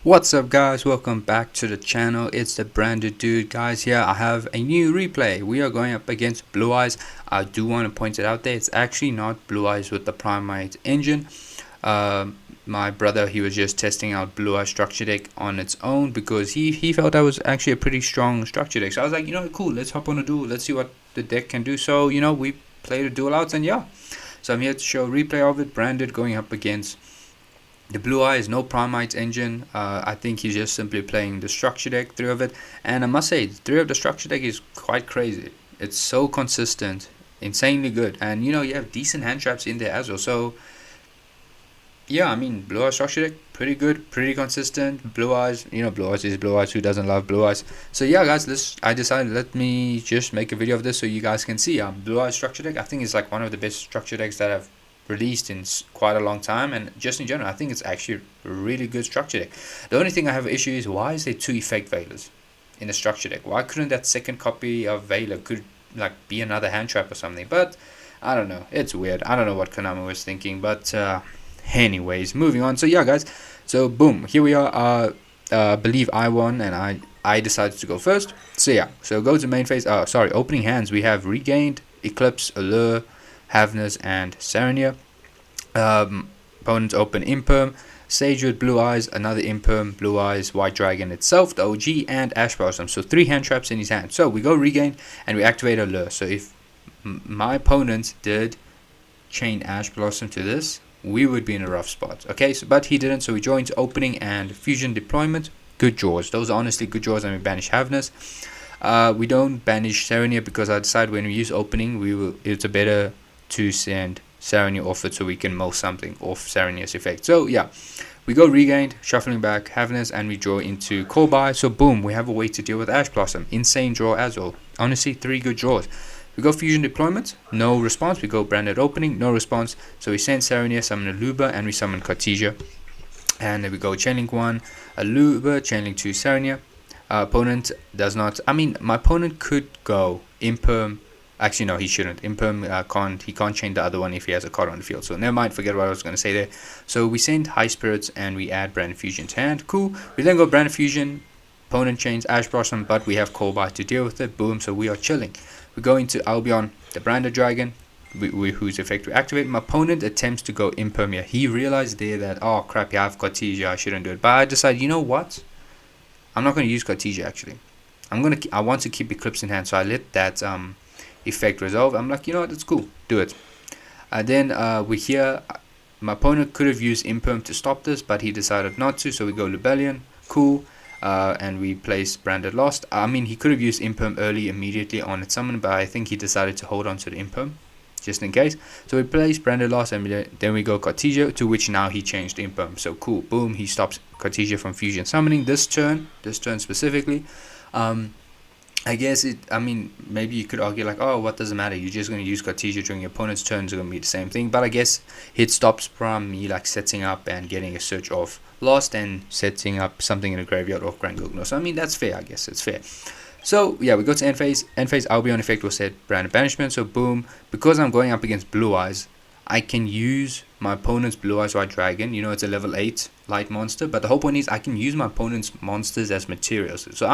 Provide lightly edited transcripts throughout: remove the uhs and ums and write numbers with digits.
What's up guys, welcome back to the channel. It's the branded dude guys here. I have a new replay. We are going up against Blue Eyes. I do want to point it out there, it's actually not Blue Eyes with the Primate engine. My brother, he was just testing out Blue Eyes structure deck on its own because he felt that was actually a pretty strong structure deck. So I was like, cool, let's hop on a duel, let's see what the deck can do. So we played a duel out, and yeah, so I'm here to show a replay of it. Branded going up against the Blue Eyes, no Primate engine. I think he's just simply playing the structure deck, 3 of it. And I must say, 3 of the structure deck is quite crazy. It's so consistent, insanely good. And you have decent hand traps in there as well. So yeah, I mean, Blue Eyes structure deck, pretty good, pretty consistent. Blue Eyes, Blue Eyes is Blue Eyes. Who doesn't love Blue Eyes? So yeah, guys, I decided let me just make a video of this so you guys can see. Blue Eyes structure deck, I think it's like one of the best structure decks that I've released in quite a long time, and just in general I think it's actually a really good structure deck. The only thing I have an issue is, why is there 2 effect Veilers in the structure deck? Why couldn't that second copy of Veiler could like be another hand trap or something? But I don't know, it's weird. I don't know what Konami was thinking, but anyways, moving on. So yeah guys, so boom, here we are. I believe I won, and I decided to go first. So yeah, so go to main phase. Opening hands, we have Regained, Eclipse, Allure, Havness, and Sarania. Opponents open Imperm, Sage with Blue Eyes, another Imperm, Blue Eyes, White Dragon itself, the OG, and Ash Blossom. So 3 hand traps in his hand. So we go Regain and we activate Allure. So if my opponent did chain Ash Blossom to this, we would be in a rough spot. Okay, but he didn't, so we joined Opening and Fusion Deployment. Good draws. Those are honestly good draws, and we banish Havness. We don't banish Sarania because I decided when we use Opening, it's a better to send Sarania off it so we can mull something off Sarania's effect. So yeah, we go Regained, shuffling back Havness, and we draw into Call By. So boom, we have a way to deal with Ash Blossom. Insane draw as well. Honestly, 3 good draws. We go Fusion Deployment, no response. We go Branded Opening, no response. So we send Sarania, summon Aluba, and we summon Cartesia. And then we go Chainlink 1, Aluba, Chainlink 2, Sarania. Opponent does not, my opponent could go Imperm. Actually, no, he shouldn't. Imperm he can't chain the other one if he has a card on the field. So never mind, forget what I was going to say there. So we send High Spirits and we add Branded Fusion to hand. Cool. We then go Branded Fusion. Opponent chains Ash Blossom, but we have Call By to deal with it. Boom, so we are chilling. We go into Albion, the Branded Dragon, whose effect we activate. My opponent attempts to go Imperm here. He realized there that, oh crap, yeah, I've Cartesia, I shouldn't do it. But I decided, you know what? I'm not going to use Cartesia actually. I want to keep Eclipse in hand, so I let that effect resolve. I'm like, you know what, it's cool, do it. Then we hear my opponent could have used Imperm to stop this, but he decided not to, so we go Rebellion. Cool. And we place Branded Lost. He could have used Imperm early immediately on its summon, but I think he decided to hold on to the Imperm just in case. So we place Branded Lost, and then we go Cartesia, to which now he changed Imperm. So cool, boom, he stops Cartesia from fusion summoning this turn specifically. I guess maybe you could argue like, oh, what does it matter? You're just going to use Cartesia during your opponent's turn, it's going to be the same thing. But I guess it stops from me like setting up and getting a search of Lost and setting up something in a graveyard of Grand Gugno. So that's fair, I guess it's fair. So yeah, we go to end phase. End phase Albion effect will set Branded Banishment. So boom, because I'm going up against Blue Eyes, I can use my opponent's Blue Eyes White Dragon. It's a level 8 light monster, but the whole point is I can use my opponent's monsters as materials. So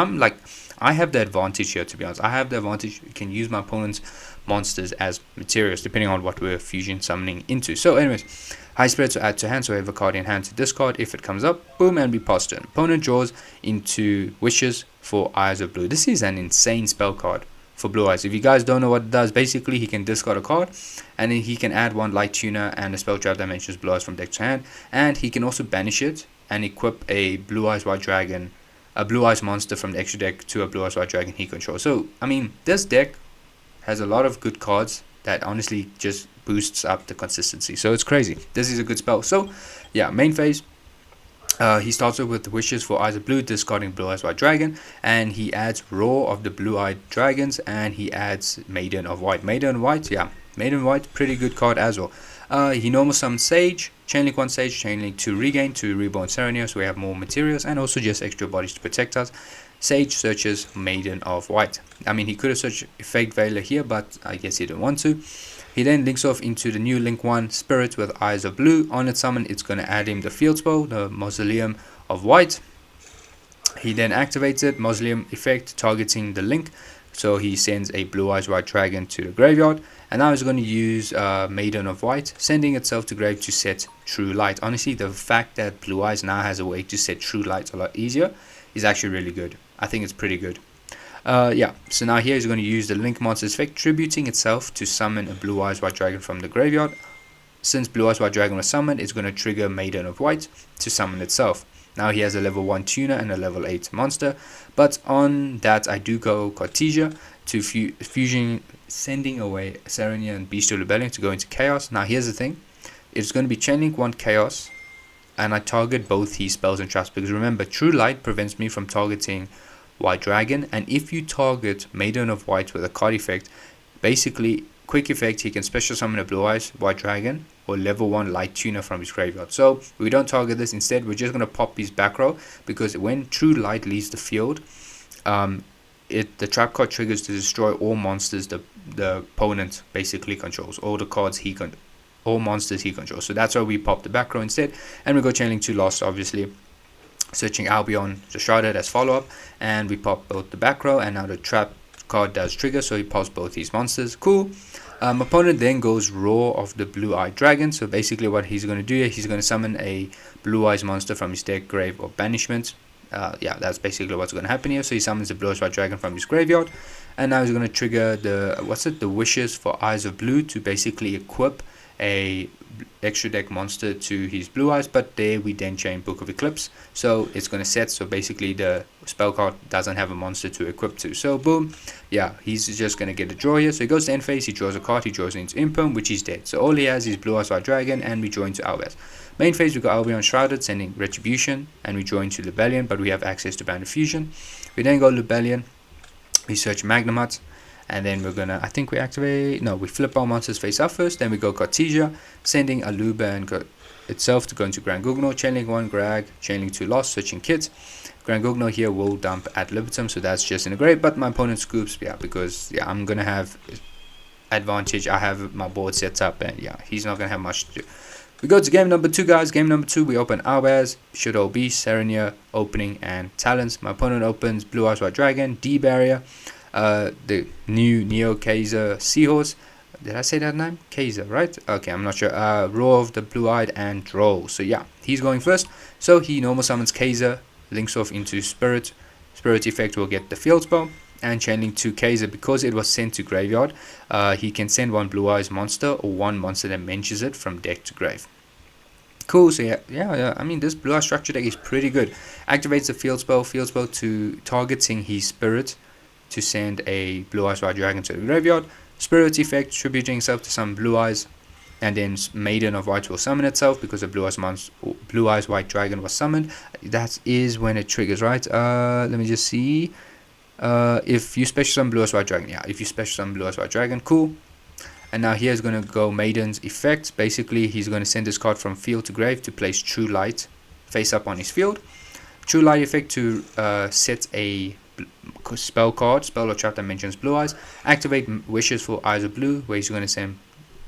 I have the advantage here, to be honest. I have the advantage. You can use my opponent's monsters as materials depending on what we're fusion summoning into. So anyways, High Spirits will add to hand, so we have a card in hand to discard if it comes up. Boom, and we pass turn. Opponent draws into Wishes for Eyes of Blue. This is an insane spell card for Blue Eyes. If you guys don't know what it does, basically he can discard a card and then he can add 1 Light Tuner and a spell trap that mentions Blue Eyes from deck to hand, and he can also banish it and equip a Blue Eyes White Dragon, a Blue Eyes monster from the extra deck to a Blue Eyes White Dragon he controls. So this deck has a lot of good cards that honestly just boosts up the consistency. So it's crazy. This is a good spell. So yeah, main phase. He starts off with Wishes for Eyes of Blue, discarding Blue Eyes White Dragon, and he adds Roar of the Blue-Eyed Dragons, and he adds Maiden of White. Maiden White, yeah, Maiden White, pretty good card as well. He normal summons Sage, Chainlink 1 Sage, Chainlink 2 Regain to Reborn Sarania, so we have more materials, and also just extra bodies to protect us. Sage searches Maiden of White. He could have searched Effect Veiler here, but I guess he didn't want to. He then links off into the new Link 1 Spirit with Eyes of Blue. On its summon, it's going to add him the field spell, the Mausoleum of White. He then activates it, Mausoleum effect, targeting the link. So he sends a Blue Eyes White Dragon to the graveyard. And now he's going to use Maiden of White, sending itself to grave to set True Light. Honestly, the fact that Blue Eyes now has a way to set True Light a lot easier is actually really good. I think it's pretty good. Yeah, so now here he's going to use the Link Monster's effect, tributing itself to summon a Blue Eyes White Dragon from the graveyard. Since Blue Eyes White Dragon was summoned, it's going to trigger Maiden of White to summon itself. Now he has a level 1 tuner and a level 8 monster, but on that I do go Cartesia to fusion, sending away Serenia and Bestial Rebellion to go into Chaos. Now here's the thing, it's going to be Chainlink 1 Chaos, and I target both his spells and traps, because remember, True Light prevents me from targeting White Dragon, and if you target Maiden of White with a card effect, basically quick effect, he can special summon a Blue Eyes White Dragon or level 1 Light Tuner from his graveyard. So we don't target this, instead we're just going to pop his back row, because when True Light leaves the field, the trap card triggers to destroy all monsters the opponent basically controls, all the cards all monsters he controls. So that's why we pop the back row instead, and we go Chainlink 2 Lost, obviously, searching Albion to Shrouded as follow-up, and we pop both the back row, and now the trap card does trigger, so he pops both these monsters. Cool. Opponent then goes Roar of the Blue-Eyed Dragon. So basically what he's going to do, he's going to summon a Blue Eyes monster from his deck, grave, or banishment. Yeah, that's basically what's going to happen here. So he summons the Blue Eyes White Dragon from his graveyard, and now he's going to trigger the Wishes for Eyes of Blue to basically equip a extra deck monster to his Blue Eyes, but there we then chain Book of Eclipse, so it's going to set, so basically the spell card doesn't have a monster to equip to. So boom, yeah, he's just going to get a draw here. So he goes to end phase, he draws a card, he draws into Imperm, which is dead. So all he has is Blue Eyes White Dragon, and we draw into Albaz. Main phase, we got Albion Shrouded, sending Retribution, and we draw into Lebellion, but we have access to Band of Fusion. We then go Lebellion, we search Magnemite, and then we're gonna, I think we activate, no, we flip our monsters face up first, then we go Cartesia, sending Aluba and itself to go into Grand Gugno, Chainlink 1 Grag, Chainlink 2 Lost, switching Kit. Grand Gugno here will dump at Libitum, so that's just in a grave, but my opponent scoops, yeah, because yeah, I'm gonna have advantage, I have my board set up, and yeah, he's not gonna have much to do. We go to game number 2, guys. Game number 2, we open Albaz, Shadow Beast, Serenia, opening, and Talents. My opponent opens Blue Eyes White Dragon, D-Barrier, the new Neo Kaiser Seahorse. Did I say that name? Kaiser, right? Okay, I'm not sure. Roar of the Blue-Eyed, and Droll. So yeah, he's going first. So he normal summons Kaiser, links off into Spirit. Spirit effect will get the field spell, and Chainlink 2 Kaiser, because it was sent to graveyard, he can send one Blue Eyes monster or one monster that mentions it from deck to grave. Cool. So yeah, I mean, this Blue Eyes structure deck is pretty good. Activates the field spell to targeting his Spirit to send a Blue Eyes White Dragon to the graveyard. Spirit effect, tributing itself to some Blue Eyes, and then Maiden of White will summon itself because the Blue Eyes White Dragon was summoned. That is when it triggers, right? Let me just see. If you special summon Blue Eyes White Dragon, yeah, if you special summon Blue Eyes White Dragon, cool. And now here's going to go Maiden's effect. Basically, he's going to send this card from field to grave to place True Light face up on his field. True Light effect to set a spell or trap that mentions Blue Eyes. Activate Wishes for Eyes of Blue, where he's going to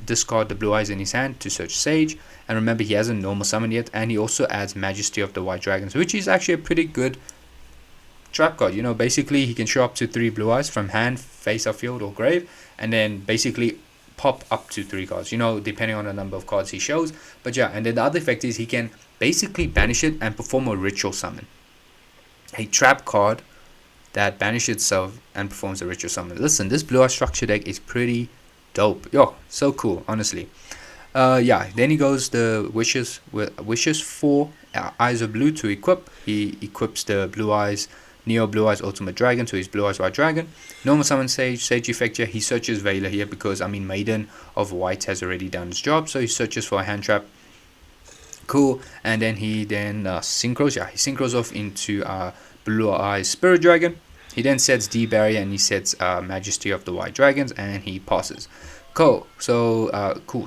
discard the Blue Eyes in his hand to search Sage. And remember, he hasn't normal summoned yet, and he also adds Majesty of the White Dragons, which is actually a pretty good trap card. You know, basically he can show up to 3 Blue Eyes from hand, face up field, or grave, and then basically pop up to 3 cards, you know, depending on the number of cards he shows. But yeah, and then the other effect is he can basically banish it and perform a ritual summon, a trap card that banishes itself and performs a ritual summon. Listen, this Blue Eye structure deck is pretty dope. Yo, so cool, honestly. Yeah, then he goes the wishes for Eyes of Blue to equip. He equips the Neo Blue Eyes Ultimate Dragon to his Blue Eyes White Dragon. Normal summon Sage effect here. He searches Veiler here because, I mean, Maiden of White has already done its job, so he searches for a hand trap. Cool. And then he synchros. Yeah, he synchros off into Blue Eyes Spirit Dragon. He then sets D-Barrier and he sets Majesty of the White Dragons, and he passes. Cool. So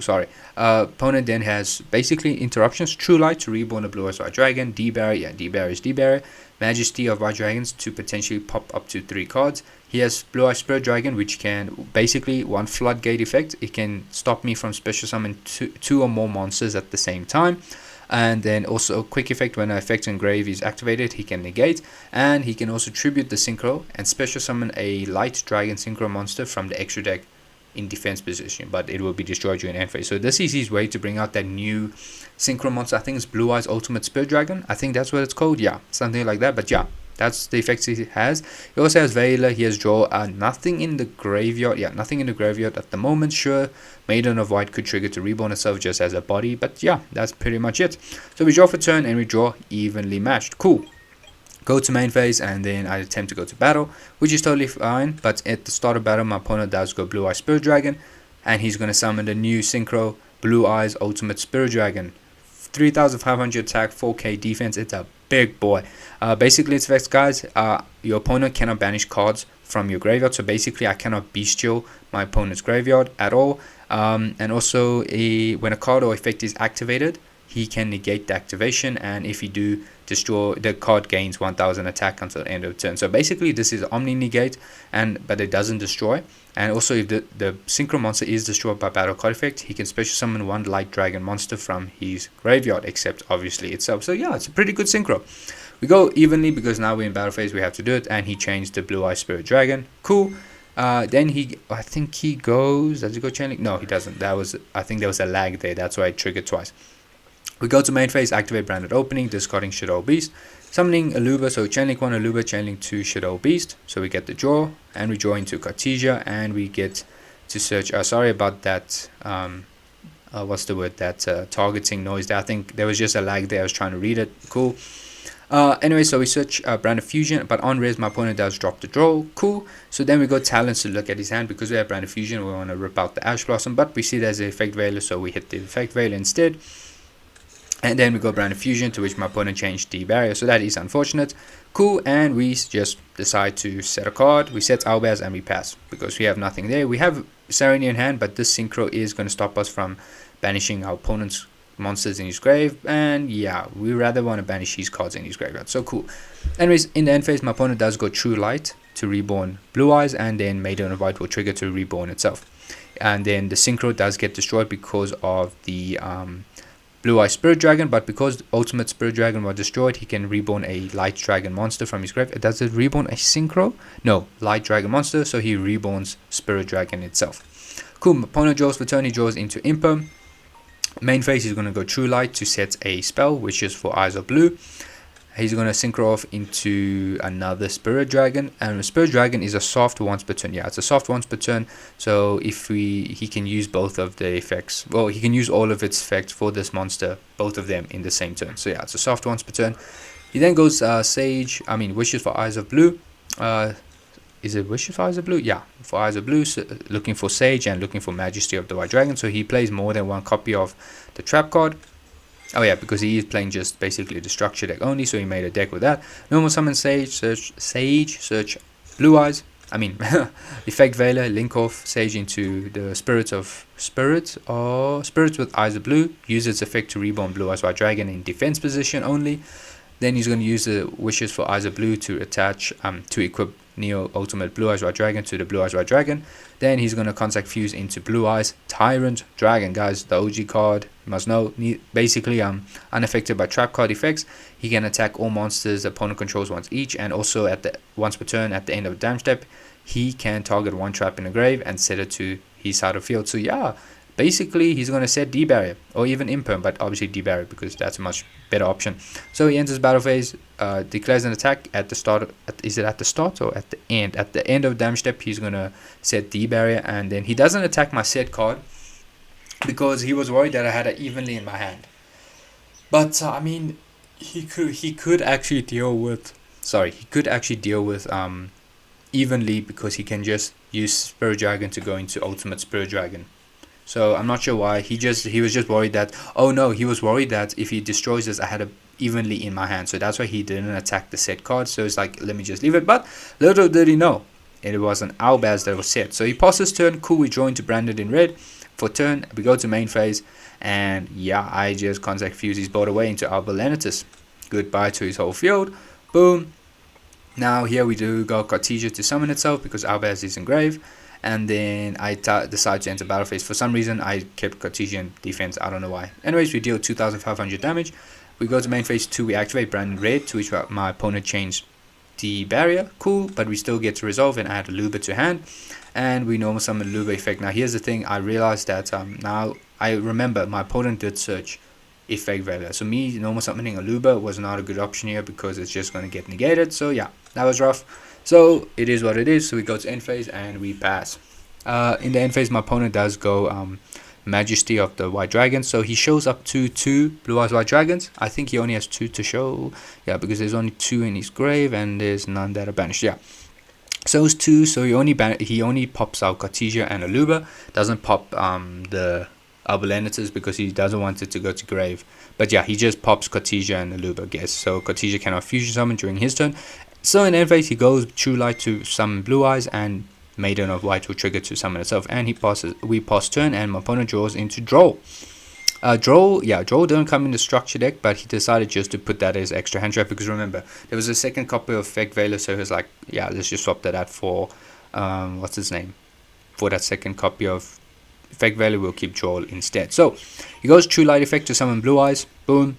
sorry. Opponent then has basically interruptions. True Light to reborn a Blue Eyes White Dragon. D-Barrier. Yeah, D-Barrier is D-Barrier. Majesty of White Dragons to potentially pop up to 3 cards. He has Blue Eyes Spirit Dragon, which can basically one floodgate effect. It can stop me from special summon two or more monsters at the same time. And then also quick effect, when an effect in grave is activated, he can negate, and he can also tribute the synchro and special summon a light dragon synchro monster from the extra deck in defense position, but it will be destroyed during end phase. So this is his way to bring out that new synchro monster. I think it's Blue Eyes Ultimate Spirit Dragon. I think that's what it's called. Yeah, something like that. But yeah, that's the effects he has. He also has Veiler. He has Draw. Nothing in the graveyard. Yeah, nothing in the graveyard at the moment. Sure, Maiden of White could trigger to reborn itself just as a body. But yeah, that's pretty much it. So we draw for turn and we draw evenly matched. Cool. Go to main phase, and then I attempt to go to battle, which is totally fine. But at the start of battle, my opponent does go Blue Eyes Spirit Dragon, and he's going to summon the new synchro Blue Eyes Ultimate Spirit Dragon. 3500 attack, 4k defense. It's a big boy. Basically, its effects, guys, your opponent cannot banish cards from your graveyard. So basically, I cannot bestial my opponent's graveyard at all. And also, when a card or effect is activated, he can negate the activation, and if you do destroy, the card gains 1000 attack until the end of the turn. So basically this is Omni negate, but it doesn't destroy. And also if the synchro monster is destroyed by battle card effect, he can special summon one light dragon monster from his graveyard, except obviously itself. So yeah, it's a pretty good synchro. We go evenly because now we're in battle phase, we have to do it, and he changed the Blue Eye Spirit Dragon. Cool. Then I think he goes, does he go chain link? No, he doesn't. I think there was a lag there, that's why it triggered twice. We go to main phase, activate Branded Opening, discarding Shadow Beast, summoning Aluba, so Chainlink 1 Aluba, Chainlink 2 Shadow Beast, so we get the draw, and we draw into Cartesia, and we get to search, sorry about that, what's the word, that targeting noise there. I think there was just a lag there, I was trying to read it, cool. Anyway, so we search Branded Fusion, but on res my opponent does drop the draw, cool. So then we go Talents to look at his hand, because we have Branded Fusion, we want to rip out the Ash Blossom, but we see there's an Effect Veiler, so we hit the Effect Veiler instead. And then we go Branded Fusion, to which my opponent changed the barrier, so that is unfortunate. Cool, and we just decide to set a card. We set Albaz and we pass, because we have nothing there. We have Serenity in hand, but this synchro is going to stop us from banishing our opponent's monsters in his grave. And yeah, we rather want to banish his cards in his graveyard, so cool. Anyways, in the end phase, my opponent does go True Light to reborn Blue Eyes, and then Maiden of White will trigger to reborn itself. And then the synchro does get destroyed because of the Blue Eye Spirit Dragon, but because Ultimate Spirit Dragon was destroyed, he can reborn a Light Dragon monster from his grave. Does it reborn a synchro? No, Light Dragon monster, so he reborns Spirit Dragon itself. Cool, my opponent draws for turn, he draws into Imperm. Main phase, he's going to go True Light to set a spell, which is for Eyes of Blue. He's going to synchro off into another Spirit Dragon, and Spirit Dragon is a soft once per turn. Yeah, it's a soft once per turn, so if he can use both of the effects, well, he can use all of its effects for this monster, both of them in the same turn. So yeah, it's a soft once per turn. He then goes Wishes for Eyes of Blue. Is it Wishes for Eyes of Blue? Yeah, for Eyes of Blue, so looking for Sage and looking for Majesty of the White Dragon. So he plays more than one copy of the trap card. Oh yeah, because he is playing just basically the structure deck only, so he made a deck with that. Normal summon Sage, search Blue Eyes. Effect Veiler, link off Sage into the Spirits with Eyes of Blue. Use its effect to reborn Blue Eyes White Dragon in defense position only. Then he's going to use the Wishes for Eyes of Blue to attach, to equip Neo Ultimate Blue Eyes White Dragon to the Blue Eyes White Dragon. Then he's going to Contact Fuse into Blue Eyes Tyrant Dragon. Guys, the OG card, you must know, basically unaffected by trap card effects. He can attack all monsters the opponent controls once each, and also once per turn at the end of the damage step, he can target one trap in the grave and set it to his side of field. So yeah, basically he's going to set D-Barrier or even Imperm, but obviously D-Barrier because that's a much better option. So he enters battle phase, declares an attack at the start. Is it at the start or at the end? At the end of damage step, he's going to set D-Barrier, and then he doesn't attack my set card because he was worried that I had it evenly in my hand. But he could actually deal with evenly, because he can just use Spirit Dragon to go into Ultimate Spirit Dragon. So I'm not sure why. He was just worried that, he was worried that if he destroys this, I had it evenly in my hand. So that's why he didn't attack the set card. So it's like, let me just leave it. But little did he know, it was an Albaz that was set. So he passes turn. Cool, we draw into Branded in red. For turn, we go to main phase. And yeah, I just Contact Fuse his board away into Albalenitus. Goodbye to his whole field. Boom. Now here we do go Cartesia to summon itself because Albaz is in grave. and then I decided to enter battle phase. For some reason I kept Cartesian defense, I don't know why. Anyways, we deal 2500 damage. We go to main phase 2, we activate Branded Red, to which my opponent changed the barrier. Cool, but we still get to resolve and add a Luba to hand, and we normal summon Luba effect. Now here's the thing, I realized that now I remember my opponent did search effect value, so me normal summoning a Luba was not a good option here because it's just going to get negated. So yeah, that was rough. So it is what it is. So we go to end phase and we pass. In the end phase, my opponent does go Majesty of the White Dragon, so he shows up to 2 Blue Eyes White Dragons. I think he only has 2 to show, yeah, because there's only 2 in his grave and there's none that are banished. Yeah, so it's 2, so he only pops out Cartesia and Aluba, doesn't pop the Albulenitas because he doesn't want it to go to grave. But yeah, he just pops Cartesia and Aluba, I guess. So Cartesia cannot fusion summon during his turn. So in end phase, he goes True Light to summon Blue Eyes, and Maiden of White will trigger to summon itself. And we pass turn, and my opponent draws into Droll. Droll didn't come in the structure deck, but he decided just to put that as extra hand trap because remember, there was a second copy of Effect Veiler, so he was like, yeah, let's just swap that out for, what's his name? For that second copy of Effect Veiler, we'll keep Droll instead. So he goes True Light effect to summon Blue Eyes. Boom.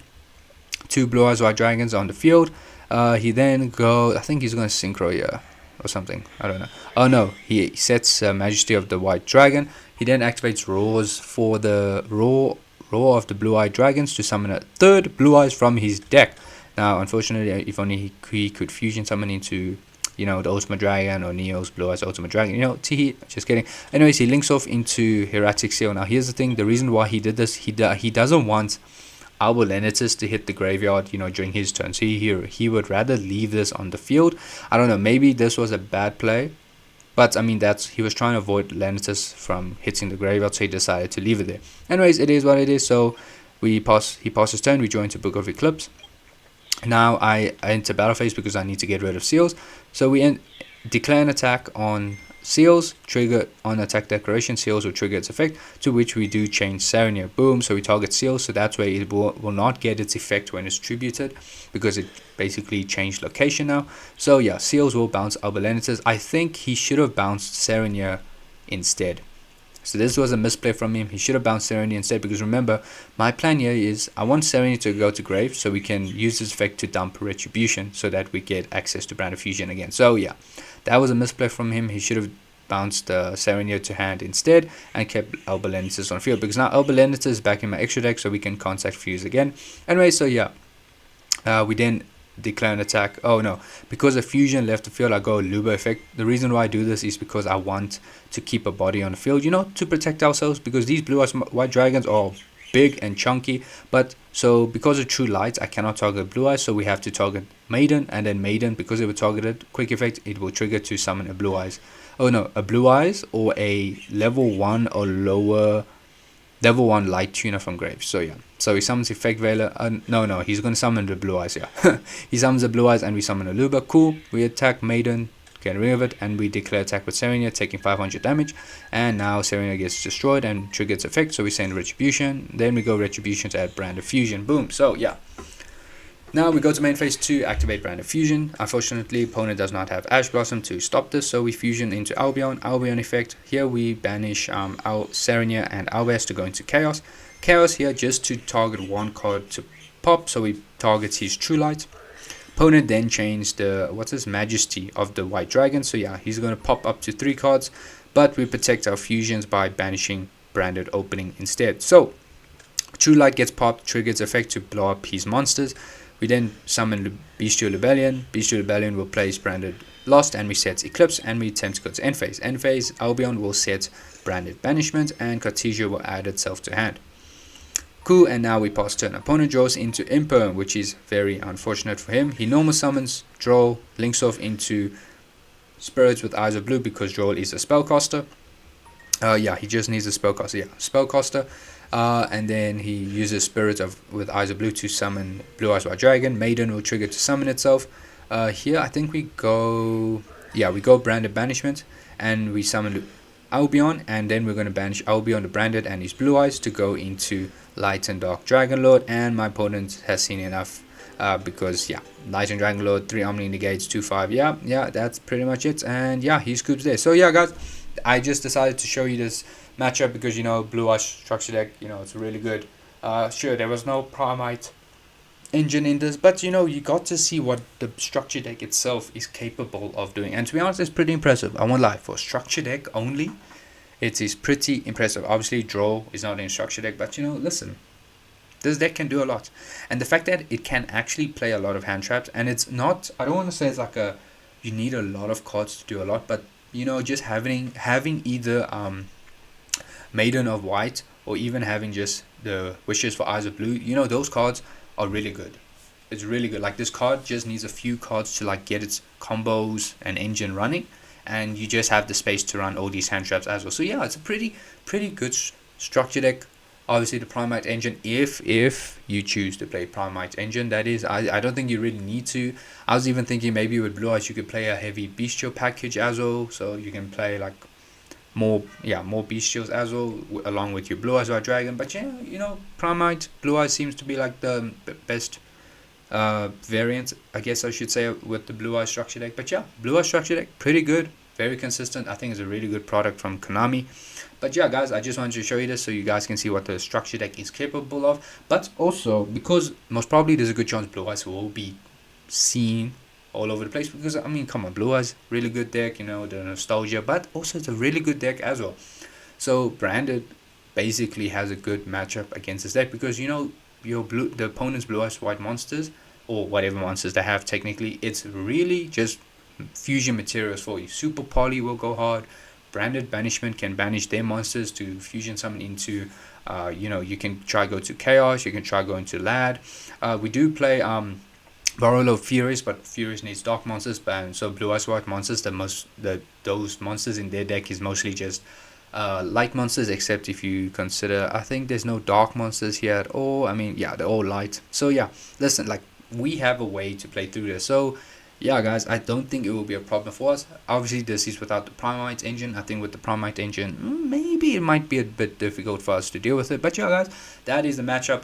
2 Blue Eyes White Dragons on the field. He then goes, I think he's going to Synchro here or something. I don't know. Oh no, he sets Majesty of the White Dragon. He then activates Roars for the Roar of the Blue Eyed Dragons to summon a 3rd Blue Eyes from his deck. Now, unfortunately, if only he could fusion summon into, you know, the Ultimate Dragon or Neo's Blue Eyes Ultimate Dragon. You know, teehee, just kidding. Anyways, he links off into Hieratic Seal. Now, here's the thing. The reason why he did this, he doesn't want Albulenitas to hit the graveyard, you know, during his turn. So he would rather leave this on the field. I don't know, maybe this was a bad play, but I mean, he was trying to avoid Lenitus from hitting the graveyard, so he decided to leave it there. Anyways, it is what it is. So he passes turn, we join to Book of Eclipse. Now I enter battle phase because I need to get rid of seals. So we declare an attack on seals, trigger on attack declaration, seals will trigger its effect, to which we do change Sarania. Boom, so we target seals, so that's where it will not get its effect when it's tributed, because it basically changed location now. So yeah, seals will bounce Albulenitas. I think he should have bounced Sarania instead. So this was a misplay from him. He should have bounced Sarania instead, because remember, my plan here is I want Sarania to go to grave so we can use this effect to dump Retribution so that we get access to Brand of Fusion again. So yeah, that was a misplay from him. He should have bounced Sarania to hand instead and kept Albulenitas on field, because now Albulenitas is back in my extra deck so we can contact Fuse again. Anyway, so yeah, we then declare an attack. Oh no, because a fusion left the field, I go Luba effect. The reason why I do this is because I want to keep a body on the field, you know, to protect ourselves, because these Blue Eyes White Dragons are big and chunky. But so because of True Light, I cannot target Blue Eyes, so we have to target Maiden, and then Maiden, because it will targeted quick effect, it will trigger to summon a Blue Eyes. Oh no, a Blue Eyes or a level 1 or lower level 1 light tuner from grave. So yeah, so he summons Effect Veiler. No, he's going to summon the Blue Eyes. Yeah, he summons the Blue Eyes and we summon a Luba. Cool, we attack Maiden, get rid of it, and we declare attack with Serenia, taking 500 damage. And now Serenia gets destroyed and triggers its effect, so we send Retribution. Then we go Retribution to add Brand of Fusion. Boom. So yeah, now we go to main phase 2, activate Brand of Fusion. Unfortunately, opponent does not have Ash Blossom to stop this, so we fusion into Albion effect. Here we banish Serenia and Albas to go into Chaos. Chaos here just to target one card to pop, so we target his True Light. Opponent then changed the, what's this, Majesty of the White Dragon, so yeah, he's going to pop up to 3 cards, but we protect our fusions by banishing Branded Opening instead. So True Light gets popped, triggers effect to blow up his monsters. We then summon Bestial Rebellion. Bestial Rebellion will place Branded Lost, and we set Eclipse, and we attempt to go to end phase. End phase, Albion will set Branded Banishment, and Cartesia will add itself to hand. Cool, and now we pass turn. Opponent draws into Imperm, which is very unfortunate for him. He normal summons Droll, links off into Spirits with Eyes of Blue because Droll is a spellcaster. Yeah, he just needs a spellcaster. Yeah, spellcaster. And then he uses Spirit with Eyes of Blue to summon Blue Eyes White Dragon. Maiden will trigger to summon itself. Here I think we go Branded Banishment, and we summon Albion, and then we're going to banish Albion the Branded and his Blue Eyes to go into Light and Dark Dragon Lord. And my opponent has seen enough, because yeah, Light and Dragon Lord, 3 Omni negates, 2/5. Yeah, that's pretty much it. And yeah, he scoops there. So yeah, guys, I just decided to show you this matchup because, Blue Eyes structure deck, it's really good. Sure, there was no Primite engine in this, but you got to see what the structure deck itself is capable of doing, and to be honest, it's pretty impressive. I won't lie, for structure deck only, it is pretty impressive. Obviously, draw is not in structure deck, but listen, this deck can do a lot, and the fact that it can actually play a lot of hand traps, and it's not, I don't want to say it's like you need a lot of cards to do a lot, but just having either Maiden of White, or even having just the Wishes for Eyes of Blue, those cards are really good. It's really good. Like, this card just needs a few cards to like get its combos and engine running, and you just have the space to run all these hand traps as well. So yeah, it's a pretty good structure deck. Obviously, the Primite engine, if you choose to play Primite engine, that is, I don't think you really need to. I was even thinking maybe with Blue Eyes you could play a heavy Bestial package as well, so you can play like more Bestials as well, along with your Blue Eyes White Dragon. But yeah, Primite Blue Eyes seems to be like the best variant, I guess I should say, with the Blue Eyes structure deck. But yeah, Blue Eyes structure deck, pretty good, very consistent. I think it's a really good product from Konami. But yeah, guys, I just wanted to show you this so you guys can see what the structure deck is capable of. But also, because most probably there's a good chance Blue Eyes will be seen all over the place, because I mean, come on, Blue Eyes, really good deck, the nostalgia, but also it's a really good deck as well. So Branded basically has a good matchup against this deck, because the opponent's Blue Eyes White monsters, or whatever monsters they have, technically it's really just fusion materials for you. Super Poly will go hard. Branded Banishment can banish their monsters to fusion summon into you can try go to Chaos, you can try go into Lad. We do play Barolo Furies, but Furies needs dark monsters, and so Blue Eyes White monsters, those monsters in their deck is mostly just light monsters, except if you consider, I think there's no dark monsters here at all. I mean, yeah, they're all light. So yeah, listen, like, we have a way to play through this. So yeah, guys, I don't think it will be a problem for us. Obviously, this is without the Primite engine. I think with the Primite engine, maybe it might be a bit difficult for us to deal with it. But yeah, guys, that is the matchup.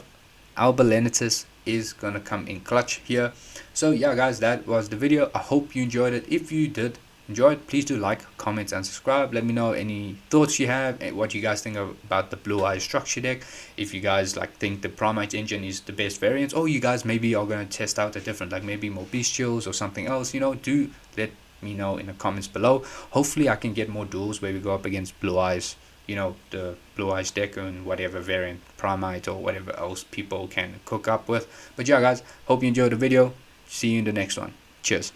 Albalenitis is gonna come in clutch here. So yeah, guys, that was the video. I hope you enjoyed it. If you did enjoy it, please do like, comment, and subscribe. Let me know any thoughts you have, what you guys think about the Blue Eyes structure deck. If you guys think the Primite engine is the best variant, or you guys maybe are going to test out a different, like maybe more Bestials or something else, do let me know in the comments below. Hopefully I can get more duels where we go up against Blue Eyes, the Blue Eyes deck and whatever variant, Primite or whatever else people can cook up with. But yeah, guys, hope you enjoyed the video. See you in the next one. Cheers.